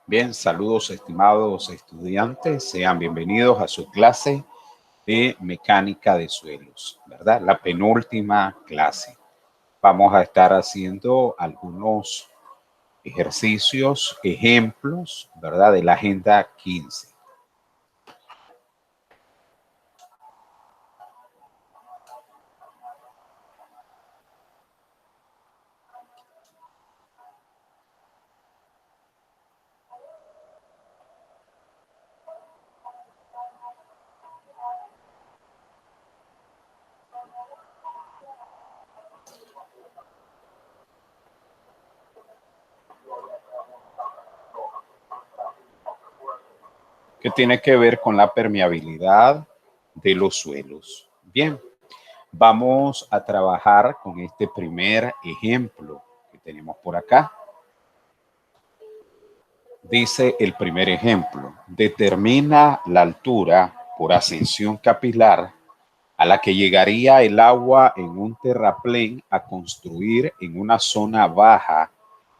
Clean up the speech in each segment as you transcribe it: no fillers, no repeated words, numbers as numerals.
Bien, saludos estimados estudiantes, sean bienvenidos a su clase de mecánica de suelos, ¿verdad? La penúltima clase. Vamos a estar haciendo algunos ejercicios, ejemplos, ¿verdad? De la agenda 15. Que tiene que ver con la permeabilidad de los suelos. Bien, vamos a trabajar con este primer ejemplo que tenemos por acá. Dice el primer ejemplo, determina la altura por ascensión capilar a la que llegaría el agua en un terraplén a construir en una zona baja,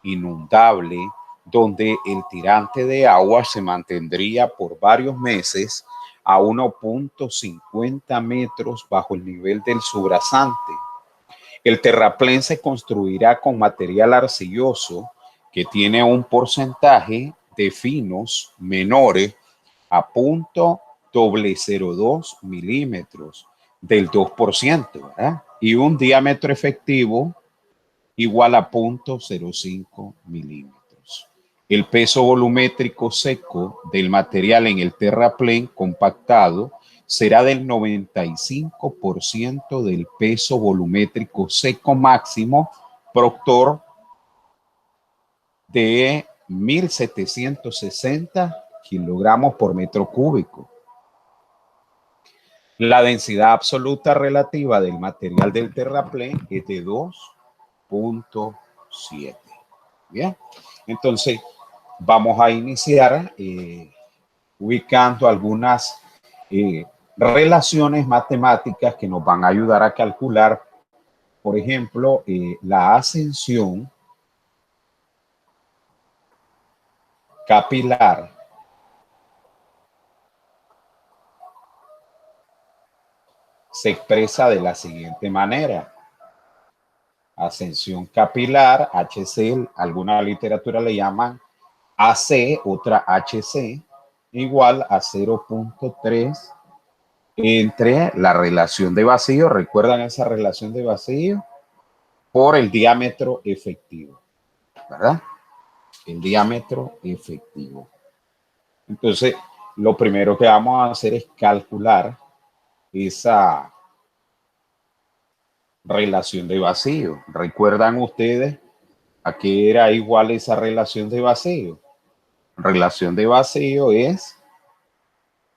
inundable, donde el tirante de agua se mantendría por varios meses a 1.50 metros bajo el nivel del subrasante. El terraplén se construirá con material arcilloso que tiene un porcentaje de finos menores a .002 milímetros del 2%, ¿verdad? Y un diámetro efectivo igual a 0.05 milímetros. El peso volumétrico seco del material en el terraplén compactado será del 95% del peso volumétrico seco máximo Proctor de 1.760 kilogramos por metro cúbico. La densidad absoluta relativa del material del terraplén es de 2.7. Bien, entonces vamos a iniciar ubicando algunas relaciones matemáticas que nos van a ayudar a calcular, por ejemplo, la ascensión capilar se expresa de la siguiente manera. Ascensión capilar, HC, alguna literatura le llaman AC, otra HC, igual a 0.3 entre la relación de vacío, ¿recuerdan esa relación de vacío? Por el diámetro efectivo, ¿verdad? El diámetro efectivo. Entonces, lo primero que vamos a hacer es calcular esa relación de vacío. ¿Recuerdan ustedes a qué era igual esa relación de vacío? Relación de vacío es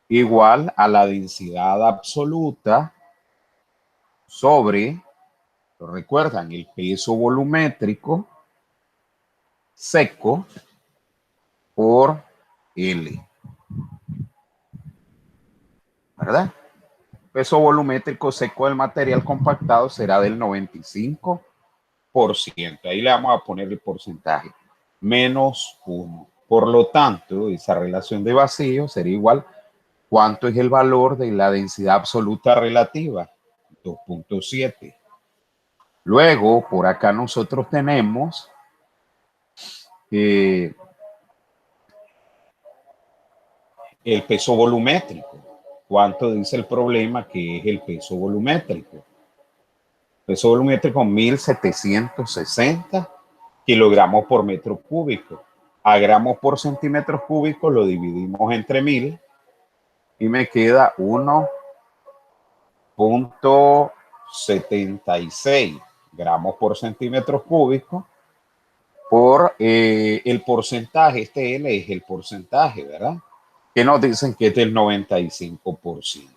igual a la densidad absoluta sobre, ¿lo recuerdan? El peso volumétrico seco por L, ¿verdad? Peso volumétrico seco del material compactado será del 95%. Ahí le vamos a poner el porcentaje, menos 1. Por lo tanto, esa relación de vacío sería igual, ¿cuánto es el valor de la densidad absoluta relativa? 2.7. Luego, por acá nosotros tenemos el peso volumétrico. ¿Cuánto dice el problema que es el peso volumétrico? Peso volumétrico 1.760 kilogramos por metro cúbico. A gramos por centímetros cúbicos lo dividimos entre 1.000 y me queda 1.76 gramos por centímetros cúbicos por el porcentaje. Este L es el porcentaje, ¿verdad? Que nos dicen que es del 95%.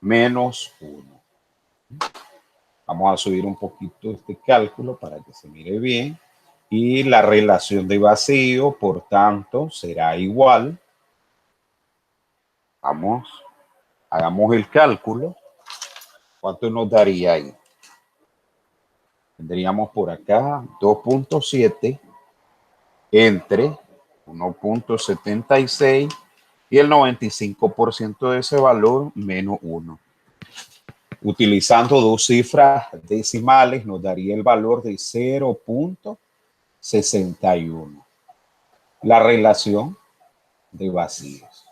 Menos 1. Vamos a subir un poquito este cálculo para que se mire bien. Y la relación de vacío, por tanto, será igual. Vamos, hagamos el cálculo. ¿Cuánto nos daría ahí? Tendríamos por acá 2.7 entre 1.76 y el 95% de ese valor menos 1. Utilizando dos cifras decimales nos daría el valor de 0.61. La relación de vacíos.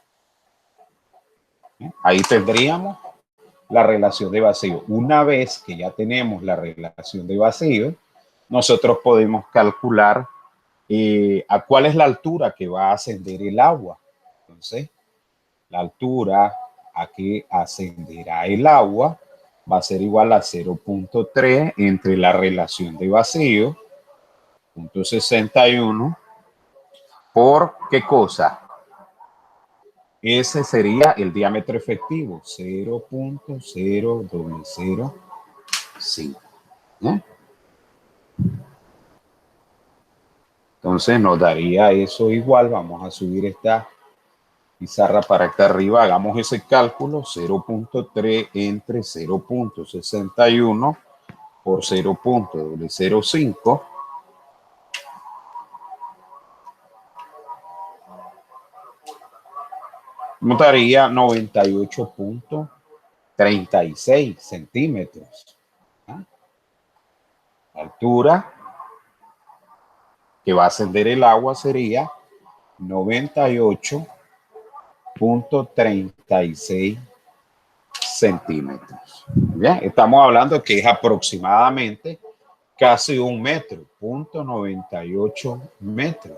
Ahí tendríamos la relación de vacío. Una vez que ya tenemos la relación de vacío, nosotros podemos calcular a cuál es la altura que va a ascender el agua. Entonces, la altura a que ascenderá el agua va a ser igual a 0.3 entre la relación de vacío, 0.61, por ¿qué cosa? Ese sería el diámetro efectivo, 0.0005. ¿Eh? Entonces nos daría eso igual. Vamos a subir esta pizarra para acá arriba. Hagamos ese cálculo. 0.3 entre 0.61 por 0.05. Nos daría 98.36 centímetros. ¿Ah? La altura que va a ascender el agua sería 98.36 centímetros. Bien, estamos hablando que es aproximadamente casi un metro, 0.98 metros.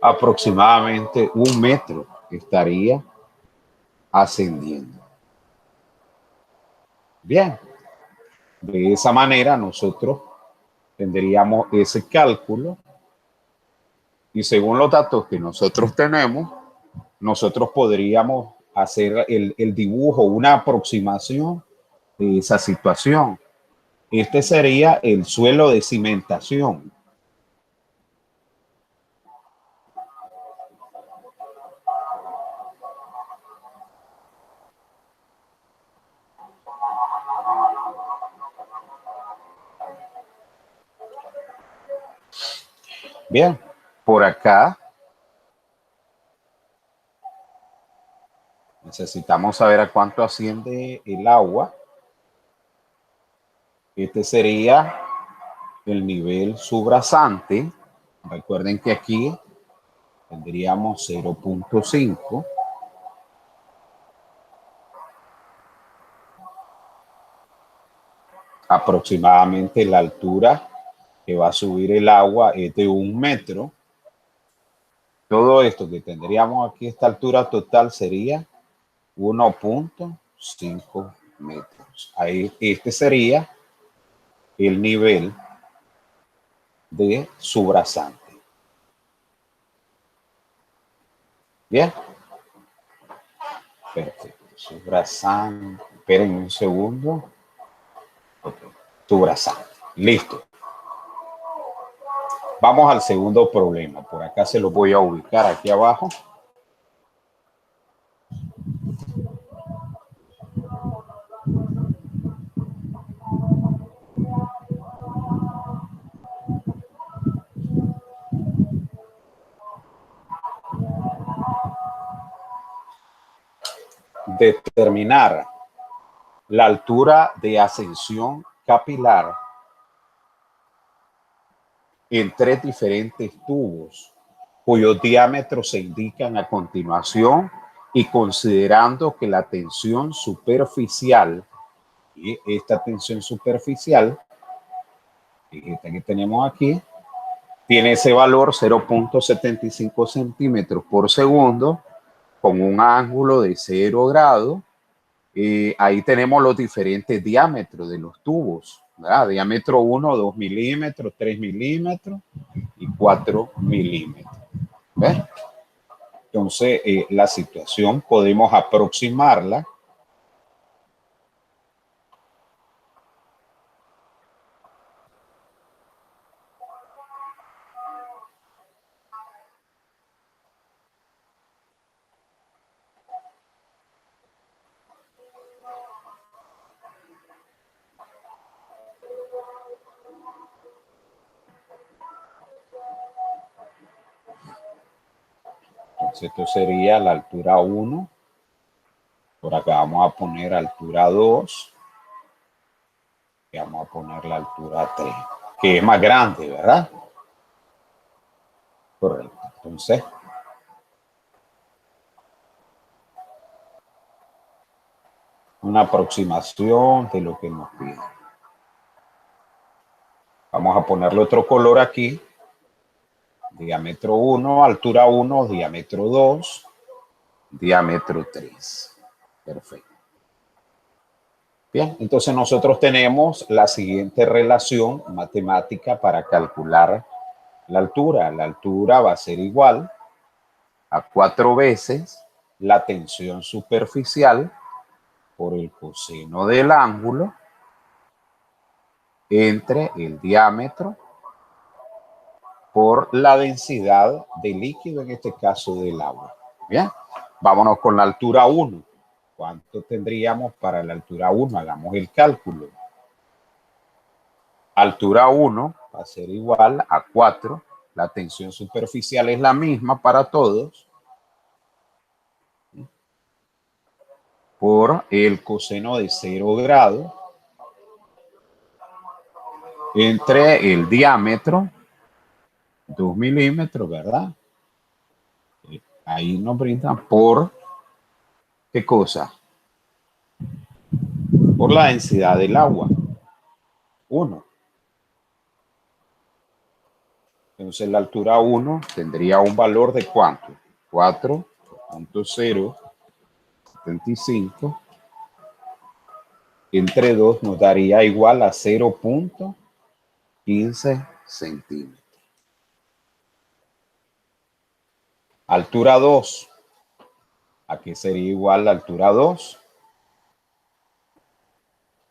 Aproximadamente un metro estaría ascendiendo. Bien, de esa manera nosotros tendríamos ese cálculo y según los datos que nosotros tenemos, nosotros podríamos hacer el dibujo, una aproximación de esa situación. Este sería el suelo de cimentación. Bien, por acá necesitamos saber a cuánto asciende el agua. Este sería el nivel subrasante. Recuerden que aquí tendríamos 0.5. Aproximadamente la altura que va a subir el agua es de 1 metro. Todo esto que tendríamos aquí, esta altura total sería 1.5 metros. Ahí, este sería el nivel de subrasante. Bien. Perfecto. Subrasante. Esperen un segundo. Okay. Subrasante. Listo. Vamos al segundo problema. Por acá se lo voy a ubicar aquí abajo. Determinar la altura de ascensión capilar en tres diferentes tubos cuyos diámetros se indican a continuación y considerando que la tensión superficial, y esta tensión superficial, esta que tenemos aquí, tiene ese valor 0.75 centímetros por segundo con un ángulo de 0 grados. Ahí tenemos los diferentes diámetros de los tubos, ¿verdad? Diámetro 1, 2 milímetros, 3 milímetros y 4 milímetros. ¿Ves? Entonces, la situación podemos aproximarla Entonces esto sería la altura 1. Por acá vamos a poner altura 2. Y vamos a poner la altura 3, que es más grande, ¿verdad? Correcto. Entonces, una aproximación de lo que nos pide. Vamos a ponerle otro color aquí. Diámetro 1, altura 1, diámetro 2, diámetro 3. Perfecto. Bien, entonces nosotros tenemos la siguiente relación matemática para calcular la altura. La altura va a ser igual a 4 veces la tensión superficial por el coseno del ángulo entre el diámetro por la densidad de líquido, en este caso del agua. Bien, vámonos con la altura 1. ¿Cuánto tendríamos para la altura 1? Hagamos el cálculo. Altura 1 va a ser igual a 4. La tensión superficial es la misma para todos. Por el coseno de 0 grados entre el diámetro, 2 milímetros, ¿verdad? Ahí nos brindan por, ¿qué cosa? Por la densidad del agua, 1. Entonces la altura 1 tendría un valor de ¿cuánto? 4.075 entre 2 nos daría igual a 0.15 centímetros. Altura 2. ¿A qué sería igual la altura 2?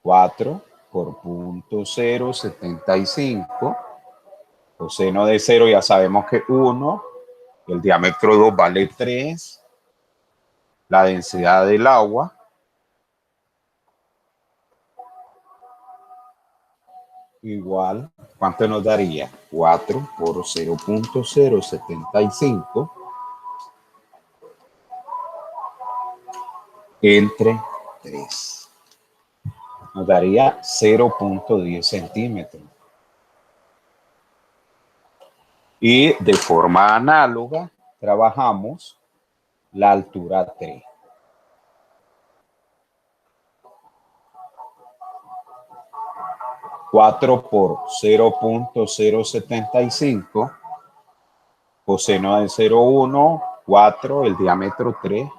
4 por 0.075. Coseno de 0 ya sabemos que 1. El diámetro 2 vale 3. La densidad del agua igual, ¿cuánto nos daría? 4 por 0.075 entre 3. Nos daría 0.10 centímetros. Y de forma análoga, trabajamos la altura 3. Cuatro por 0.075, coseno de 0,1, 4, el diámetro 3.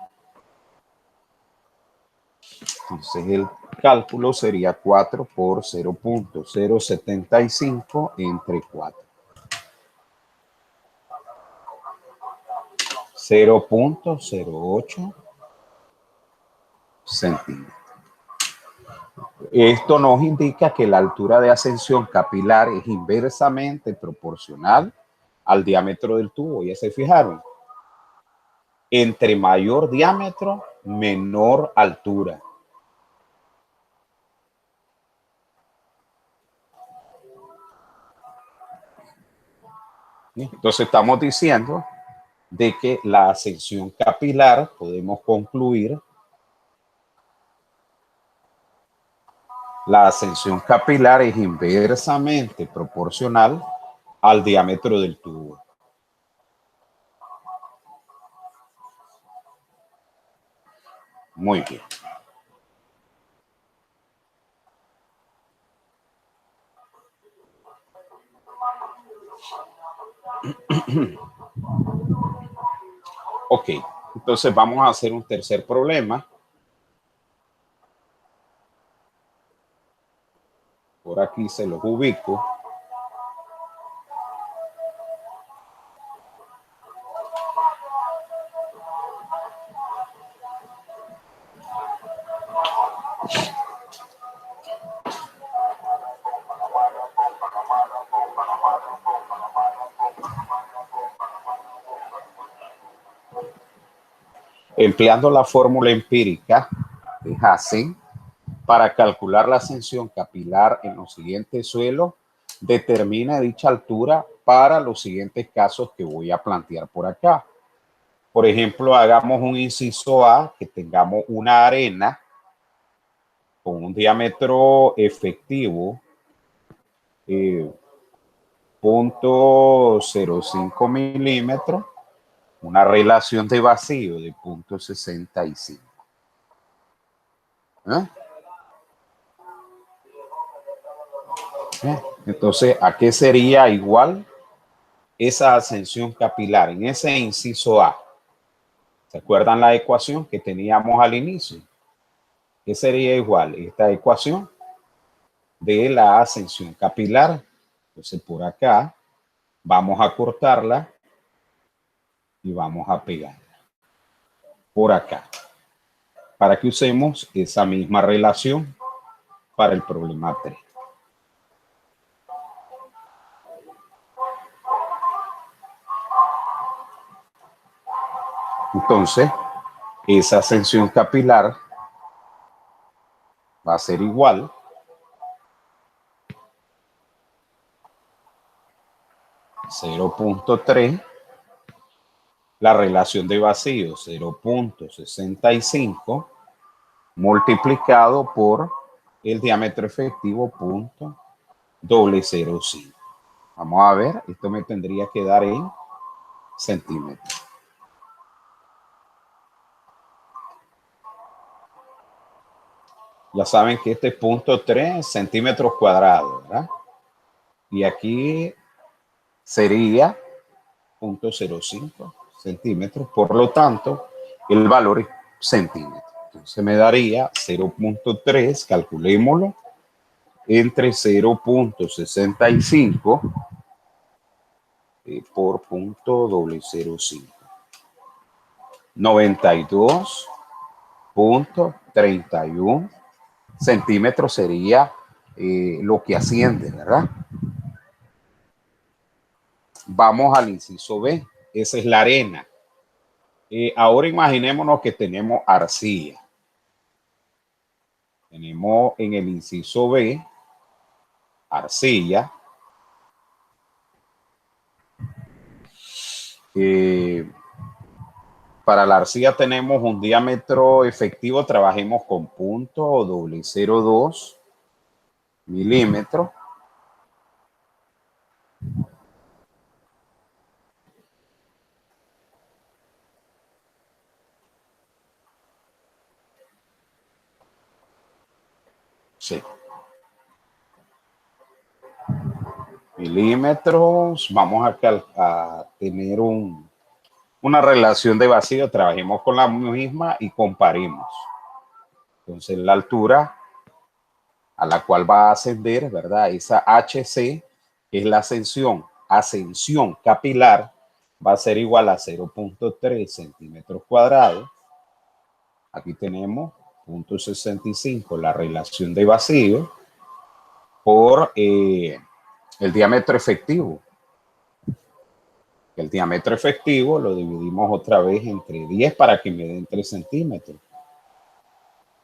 Entonces el cálculo sería 4 por 0.075 entre 4. 0.08 centímetros. Esto nos indica que la altura de ascensión capilar es inversamente proporcional al diámetro del tubo. ¿Ya se fijaron? Entre mayor diámetro, menor altura. Entonces estamos diciendo de que la ascensión capilar, podemos concluir, la ascensión capilar es inversamente proporcional al diámetro del tubo. Muy bien. Ok, entonces vamos a hacer un tercer problema. Por aquí se los ubico. Empleando la fórmula empírica de Hassen para calcular la ascensión capilar en los siguientes suelos, determina dicha altura para los siguientes casos que voy a plantear por acá. Por ejemplo, hagamos un inciso A, que tengamos una arena con un diámetro efectivo 0.05 milímetros, una relación de vacío de 0.65. Entonces, ¿a qué sería igual esa ascensión capilar en ese inciso A? ¿Se acuerdan la ecuación que teníamos al inicio? ¿Qué sería igual? Esta ecuación de la ascensión capilar. Entonces, por acá vamos a cortarla y vamos a pegarla por acá para que usemos esa misma relación para el problema 3. Entonces, esa ascensión capilar va a ser igual a 0.3, la relación de vacío 0.65 multiplicado por el diámetro efectivo 0.005. Vamos a ver, esto me tendría que dar en centímetros. Ya saben que este es 0.3 centímetros cuadrados, ¿verdad? Y aquí sería 0.05 centímetros, por lo tanto, el valor es centímetros. Entonces me daría 0.3, calculémoslo, entre 0.65 por 0.005. 92.31 centímetros sería lo que asciende, ¿verdad? Vamos al inciso B. Esa es la arena. Ahora imaginémonos que tenemos arcilla. Tenemos en el inciso B arcilla. Para la arcilla tenemos un diámetro efectivo, trabajemos con 0.002 milímetros. Sí. Milímetros. Vamos a tener una relación de vacío. Trabajemos con la misma y comparemos. Entonces la altura a la cual va a ascender, ¿verdad? Esa HC, que es la ascensión capilar, va a ser igual a 0.3 centímetros cuadrados. Aquí tenemos 0.65, la relación de vacío, por el diámetro efectivo. El diámetro efectivo lo dividimos otra vez entre 10 para que me den 3 centímetros.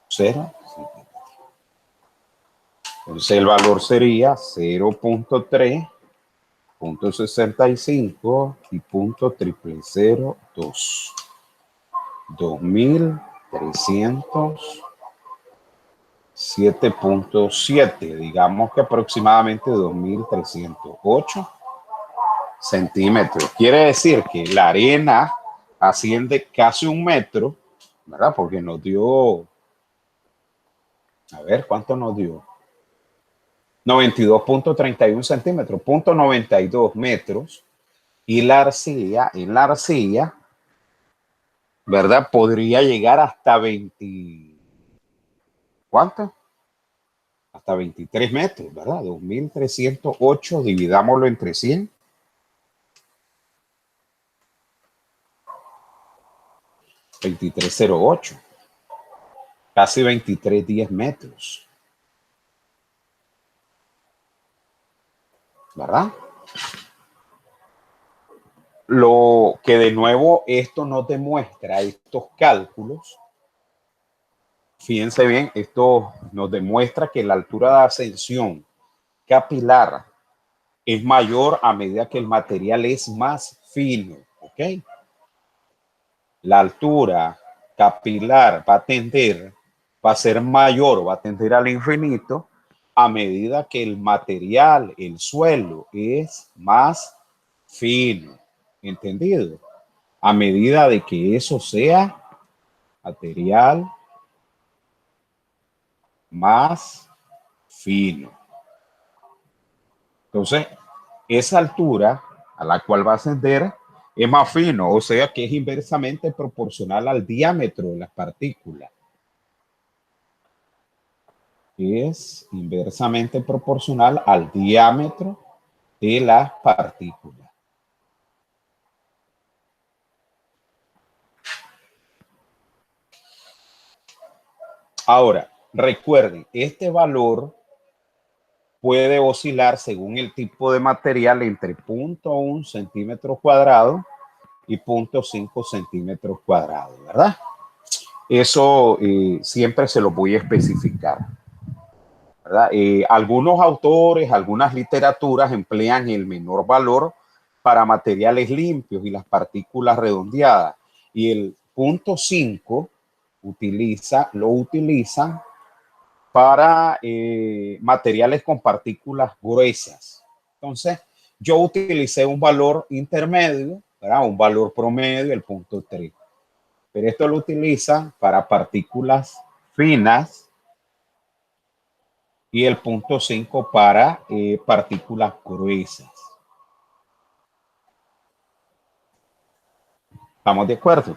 0 centímetros. Entonces el valor sería 0.3, 0.65 y 0.0002. 2307.7, digamos que aproximadamente 2308 centímetros. Quiere decir que la arena asciende casi 1 metro, ¿verdad? Porque nos dio, a ver, ¿cuánto nos dio? 92.31 centímetros, 0.92 metros. Y la arcilla, en la arcilla, ¿verdad? Podría llegar hasta 20, ¿cuánto? Hasta 23 metros, ¿verdad? 2308, dividámoslo entre 100. 2308, casi 2310 metros, ¿verdad? Lo que de nuevo esto nos demuestra, estos cálculos, fíjense bien, esto nos demuestra que la altura de ascensión capilar es mayor a medida que el material es más fino, ¿ok? la altura capilar va a ser mayor o va a tender al infinito a medida que el material, el suelo, es más fino. ¿Entendido? A medida de que eso sea material más fino. Entonces, esa altura a la cual va a ascender es más fino, o sea que es inversamente proporcional al diámetro de las partículas. Es inversamente proporcional al diámetro de las partículas. Ahora, recuerden, este valor puede oscilar según el tipo de material entre 0.1 centímetros cuadrados y 0.5 centímetros cuadrados, ¿verdad? Eso siempre se lo voy a especificar, ¿verdad? Algunos autores, algunas literaturas emplean el menor valor para materiales limpios y las partículas redondeadas, y el 0.5 lo utilizan para materiales con partículas gruesas. Entonces, yo utilicé un valor intermedio, ¿verdad? Un valor promedio, el 0.3. Pero esto lo utilizan para partículas finas y el 0.5 para partículas gruesas. ¿Estamos de acuerdo?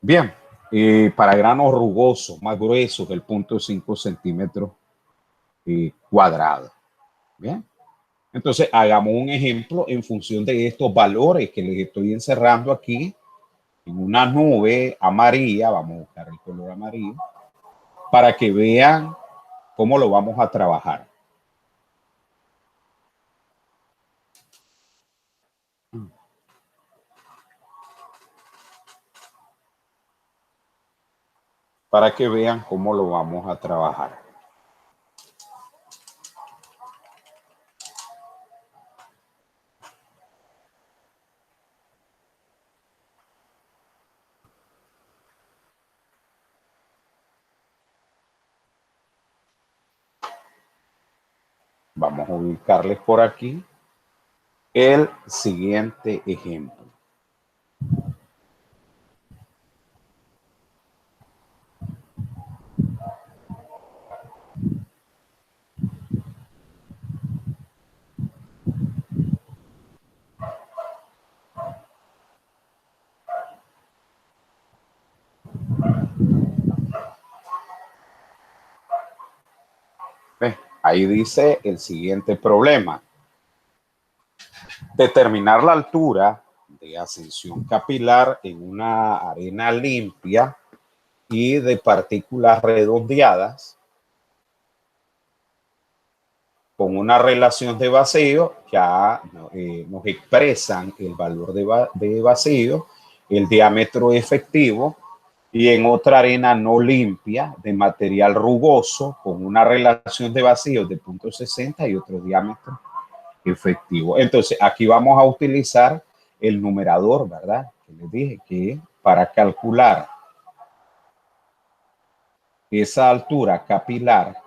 Bien, para granos rugosos, más gruesos, el 0.5 centímetros cuadrados. Bien. Entonces, hagamos un ejemplo en función de estos valores que les estoy encerrando aquí en una nube amarilla. Vamos a buscar el color amarillo para que vean cómo lo vamos a trabajar. Para que vean cómo lo vamos a trabajar. Vamos a ubicarles por aquí el siguiente ejemplo. Ahí dice el siguiente problema. Determinar la altura de ascensión capilar en una arena limpia y de partículas redondeadas con una relación de vacío. Ya nos expresan el valor de vacío, el diámetro efectivo, y en otra arena no limpia de material rugoso con una relación de vacío de 0.60 y otro diámetro efectivo. Entonces, aquí vamos a utilizar el numerador, ¿verdad? Que les dije que para calcular esa altura capilar,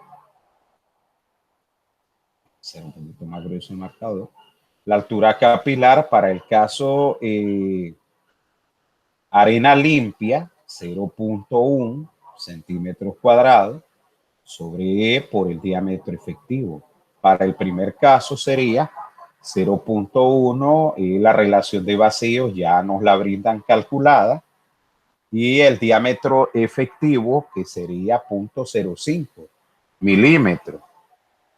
ser un poquito más grueso el marcador, la altura capilar para el caso arena limpia, 0.1 centímetros cuadrados sobre E por el diámetro efectivo. Para el primer caso sería 0.1 y la relación de vacíos ya nos la brindan calculada, y el diámetro efectivo que sería 0.05 milímetros.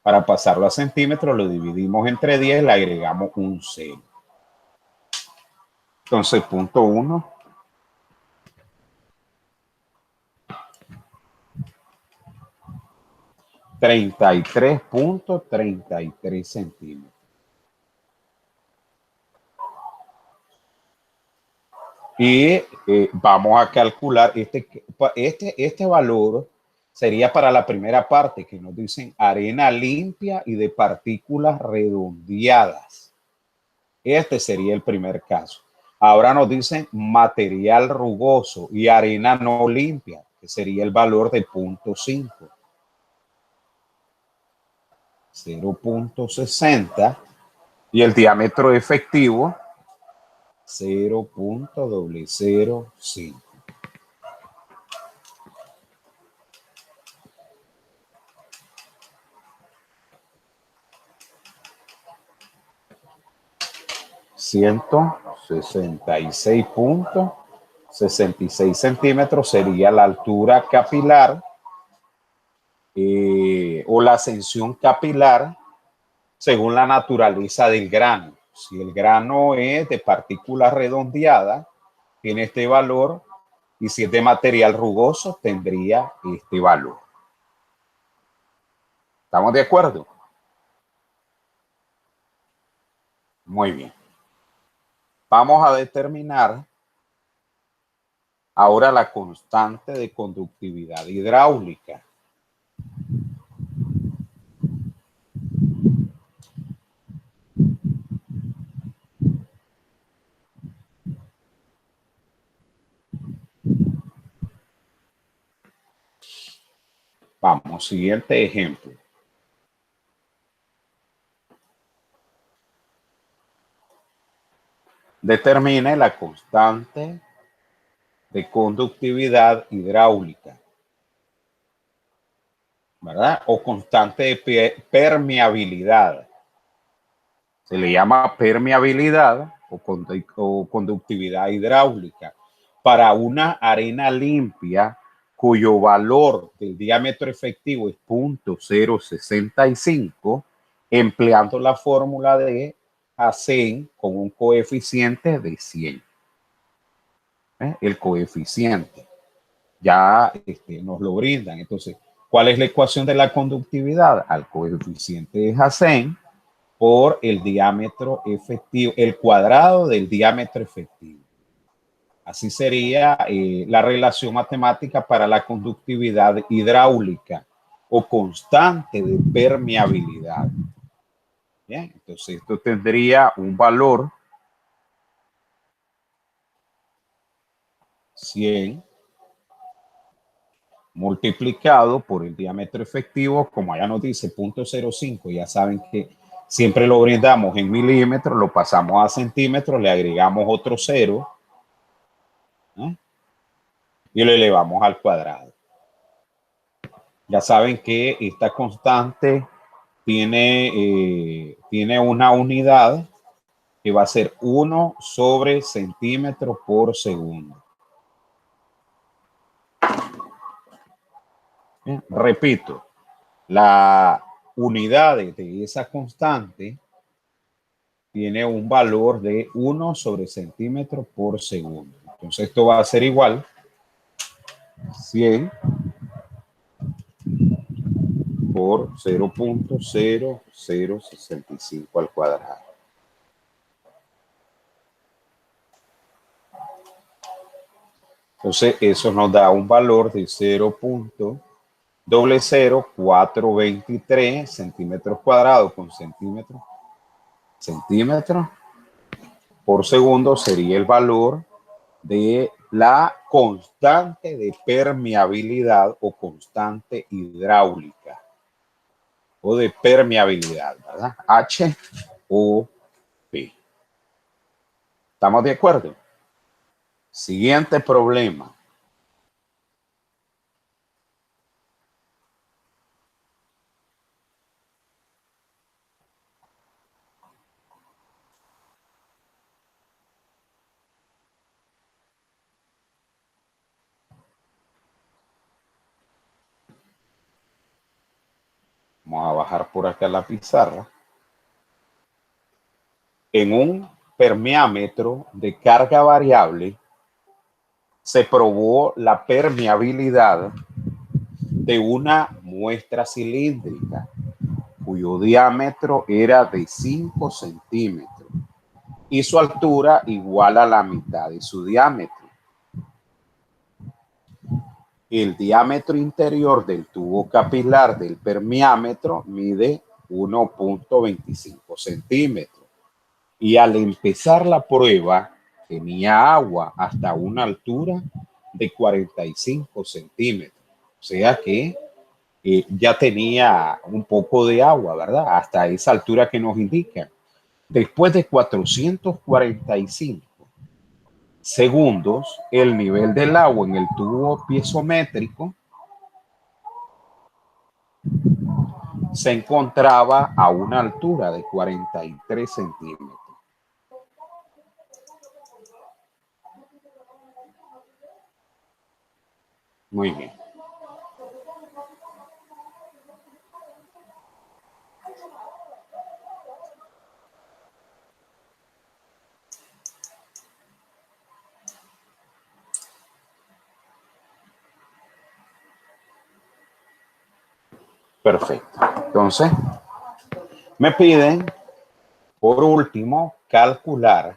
Para pasarlo a centímetros lo dividimos entre 10, le agregamos un 0. Entonces 0.1 33.33 centímetros. Y vamos a calcular este valor sería para la primera parte, que nos dicen arena limpia y de partículas redondeadas. Este sería el primer caso. Ahora nos dicen material rugoso y arena no limpia, que sería el valor de 0.5. 0.60 y el diámetro efectivo 0.005. $166.66 centímetros sería la altura capilar o la ascensión capilar según la naturaleza del grano. Si el grano es de partículas redondeadas, tiene este valor, y si es de material rugoso, tendría este valor. ¿Estamos de acuerdo? Muy bien. Vamos a determinar ahora la constante de conductividad hidráulica. Vamos, siguiente ejemplo. Determine la constante de conductividad hidráulica, ¿verdad? O constante de permeabilidad. Se le llama permeabilidad o conductividad hidráulica para una arena limpia cuyo valor del diámetro efectivo es 0.065, empleando la fórmula de Hazen con un coeficiente de 100. El coeficiente ya nos lo brindan. Entonces, ¿cuál es la ecuación de la conductividad? Al coeficiente de Hazen por el diámetro efectivo, el cuadrado del diámetro efectivo. Así sería la relación matemática para la conductividad hidráulica o constante de permeabilidad. Bien, entonces esto tendría un valor 100 multiplicado por el diámetro efectivo, como allá nos dice 0.05, ya saben que siempre lo brindamos en milímetros, lo pasamos a centímetros, le agregamos otro 0 y lo elevamos al cuadrado. Ya saben que esta constante tiene una unidad que va a ser 1 sobre centímetro por segundo. Bien, repito, la unidad de esa constante tiene un valor de 1 sobre centímetro por segundo. Entonces esto va a ser igual 100 por 0.0065 al cuadrado. Entonces eso nos da un valor de 0.00423 centímetros cuadrados con centímetros por segundo sería el valor de la constante de permeabilidad o constante hidráulica o de permeabilidad, ¿verdad? H o P. ¿Estamos de acuerdo? Siguiente problema. Vamos a bajar por acá la pizarra. En un permeámetro de carga variable se probó la permeabilidad de una muestra cilíndrica cuyo diámetro era de 5 centímetros y su altura igual a la mitad de su diámetro. El diámetro interior del tubo capilar del permeámetro mide 1.25 centímetros. Y al empezar la prueba, tenía agua hasta una altura de 45 centímetros. O sea que ya tenía un poco de agua, ¿verdad? Hasta esa altura que nos indica. Después de 445 segundos, el nivel del agua en el tubo piezométrico se encontraba a una altura de 43 centímetros. Muy bien. Perfecto. Entonces, me piden, por último, calcular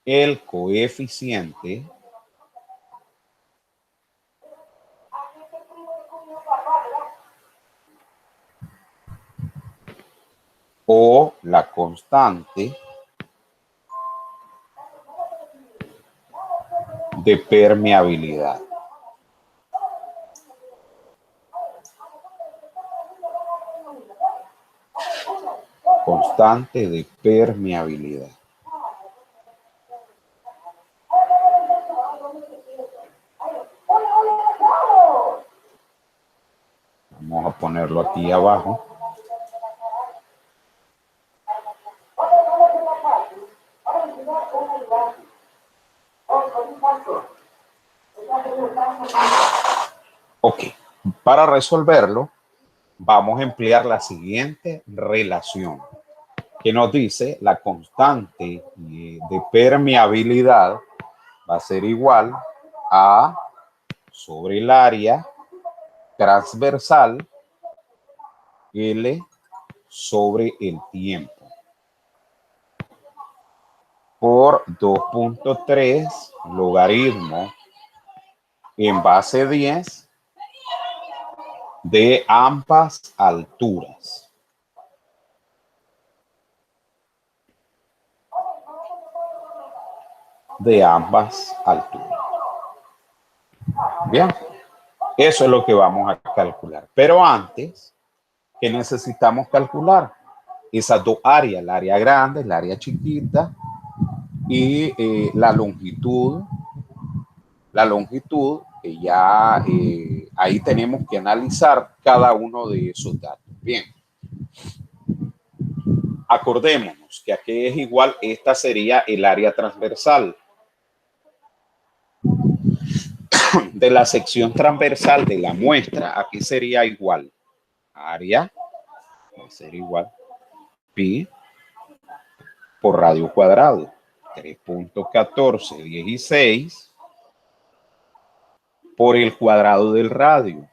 el coeficiente o la constante de permeabilidad. Constante de permeabilidad. Vamos a ponerlo aquí abajo. Ok, para resolverlo, vamos a emplear la siguiente relación que nos dice la constante de permeabilidad va a ser igual a sobre el área transversal L sobre el tiempo por 2.3 logaritmo en base 10 de ambas alturas. De ambas alturas. Bien, eso es lo que vamos a calcular. Pero antes, ¿qué necesitamos calcular? Esas dos áreas, el área grande, el área chiquita y la longitud. La longitud, que ya ahí tenemos que analizar cada uno de esos datos. Bien. Acordémonos que aquí es igual, esta sería el área transversal. De la sección transversal de la muestra, aquí sería igual. Área va a ser igual pi por radio cuadrado. 3.1416 por el cuadrado del radio.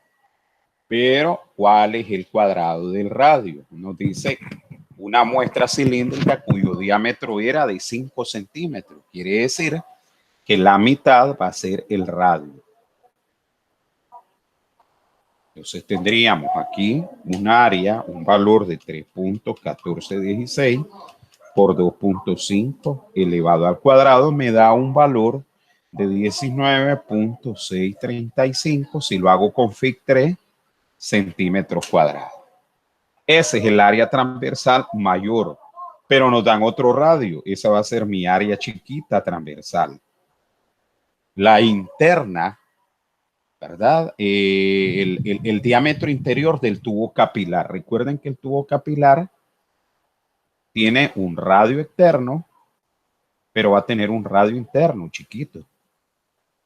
Pero, ¿cuál es el cuadrado del radio? Nos dice una muestra cilíndrica cuyo diámetro era de 5 centímetros. Quiere decir que la mitad va a ser el radio. Entonces tendríamos aquí un área, un valor de 3.1416 por 2.5 elevado al cuadrado me da un valor de 19.635 si lo hago con FIC3 centímetros cuadrados. Ese es el área transversal mayor, pero nos dan otro radio. Esa va a ser mi área chiquita transversal. La interna, ¿verdad? El diámetro interior del tubo capilar. Recuerden que el tubo capilar tiene un radio externo, pero va a tener un radio interno chiquito.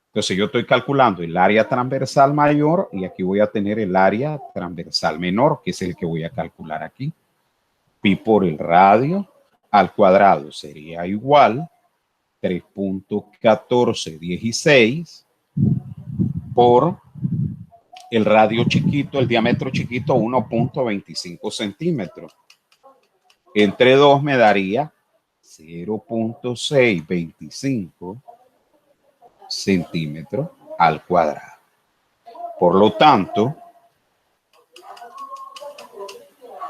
Entonces yo estoy calculando el área transversal mayor y aquí voy a tener el área transversal menor, que es el que voy a calcular aquí. Pi por el radio al cuadrado sería igual 3.1416 por el radio chiquito, el diámetro chiquito, 1.25 centímetros. Entre 2 me daría 0.625 centímetros al cuadrado. Por lo tanto,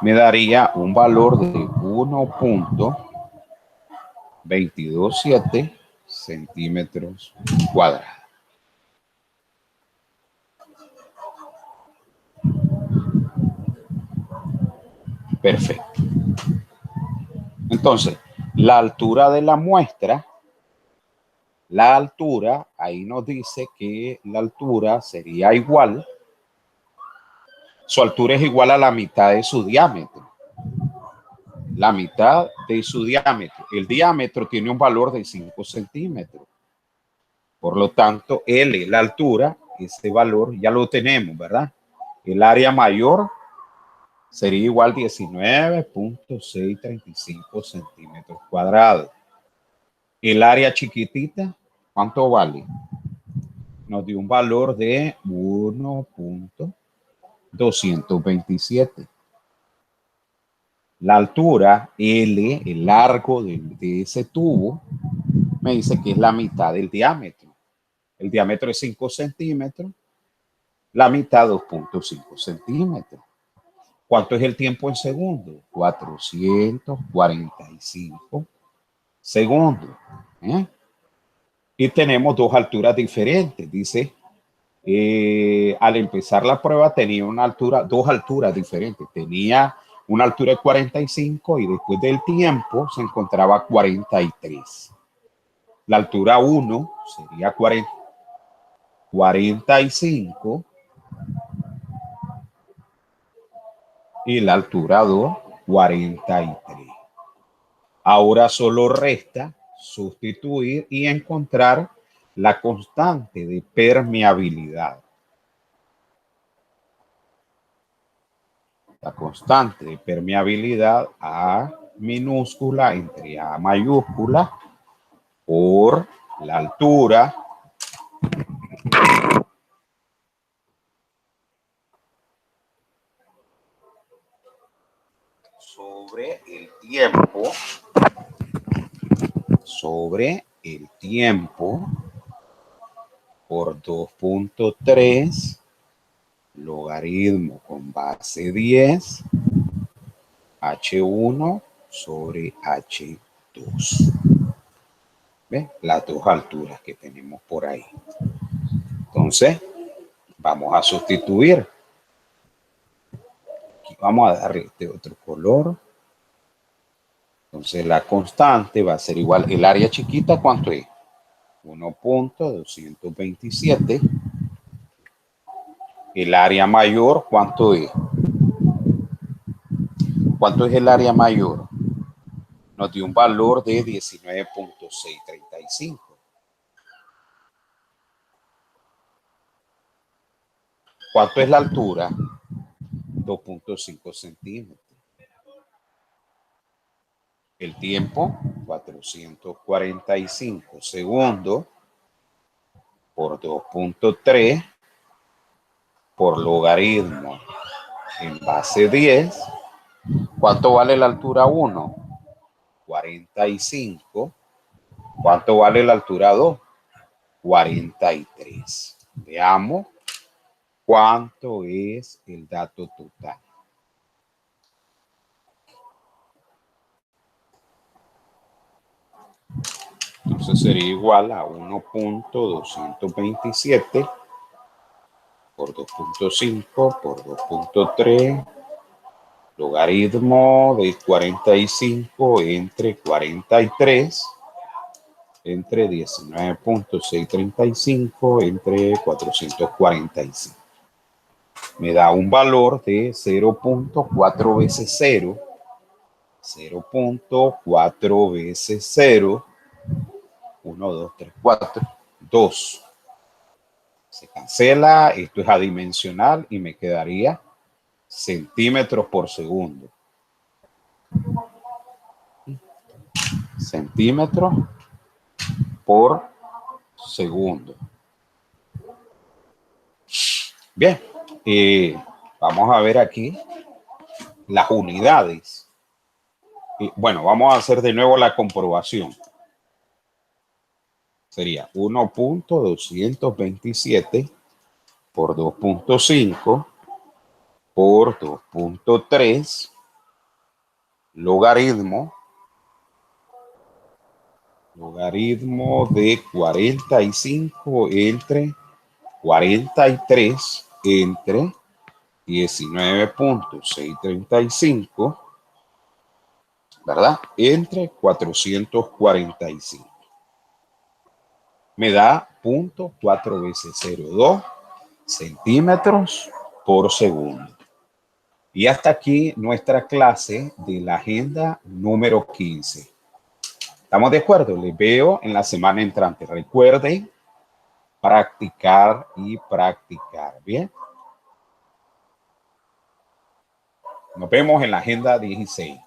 me daría un valor de 1.227 centímetros cuadrados. Perfecto. Entonces, la altura de la muestra, ahí nos dice que la altura sería igual, su altura es igual a la mitad de su diámetro. La mitad de su diámetro. El diámetro tiene un valor de 5 centímetros. Por lo tanto, L, la altura, este valor ya lo tenemos, ¿verdad? El área mayor sería igual a 19.635 centímetros cuadrados. El área chiquitita, ¿cuánto vale? Nos dio un valor de 1.227. La altura, L, el largo de ese tubo, me dice que es la mitad del diámetro. El diámetro es 5 centímetros, la mitad 2.5 centímetros. ¿Cuánto es el tiempo en segundos? 445 segundos. Y tenemos dos alturas diferentes. Dice, al empezar la prueba tenía dos alturas diferentes. Tenía una altura de 45 y después del tiempo se encontraba 43. La altura 1 sería 45 y la altura 2, 43. Ahora solo resta sustituir y encontrar la constante de permeabilidad. La constante de permeabilidad A minúscula entre A mayúscula por la altura sobre el tiempo por 2.3 logaritmo con base 10 H1 sobre H2. ¿Ven? Las dos alturas que tenemos por ahí. Entonces, vamos a sustituir. Aquí vamos a darle este otro color. Entonces, la constante va a ser igual. El área chiquita, ¿cuánto es? 1.227. El área mayor, ¿cuánto es? ¿Cuánto es el área mayor? Nos dio un valor de 19.635. ¿Cuánto es la altura? 2.5 centímetros. El tiempo, 445 segundos por 2.3 por logaritmo en base 10. ¿Cuánto vale la altura 1? 45. ¿Cuánto vale la altura 2? 43. Veamos cuánto es el dato total. Entonces sería igual a 1.227 por 2.5 por 2.3 logaritmo de 45 entre 43 entre 19.635 entre 445. Me da un valor de 0.4 veces 0. 0.4 veces 0. 1, 2, 3, 4. 2. Se cancela. Esto es adimensional y me quedaría centímetros por segundo. Centímetros por segundo. Bien, vamos a ver aquí las unidades. Bueno, vamos a hacer de nuevo la comprobación. Sería 1.227 por 2.5 por 2.3 logaritmo de 45 entre 43 entre 19.635, ¿verdad? Entre 445. Me da 0.4 veces 0,2 centímetros por segundo. Y hasta aquí nuestra clase de la agenda número 15. ¿Estamos de acuerdo? Les veo en la semana entrante. Recuerden practicar y practicar. Bien. Nos vemos en la agenda 16.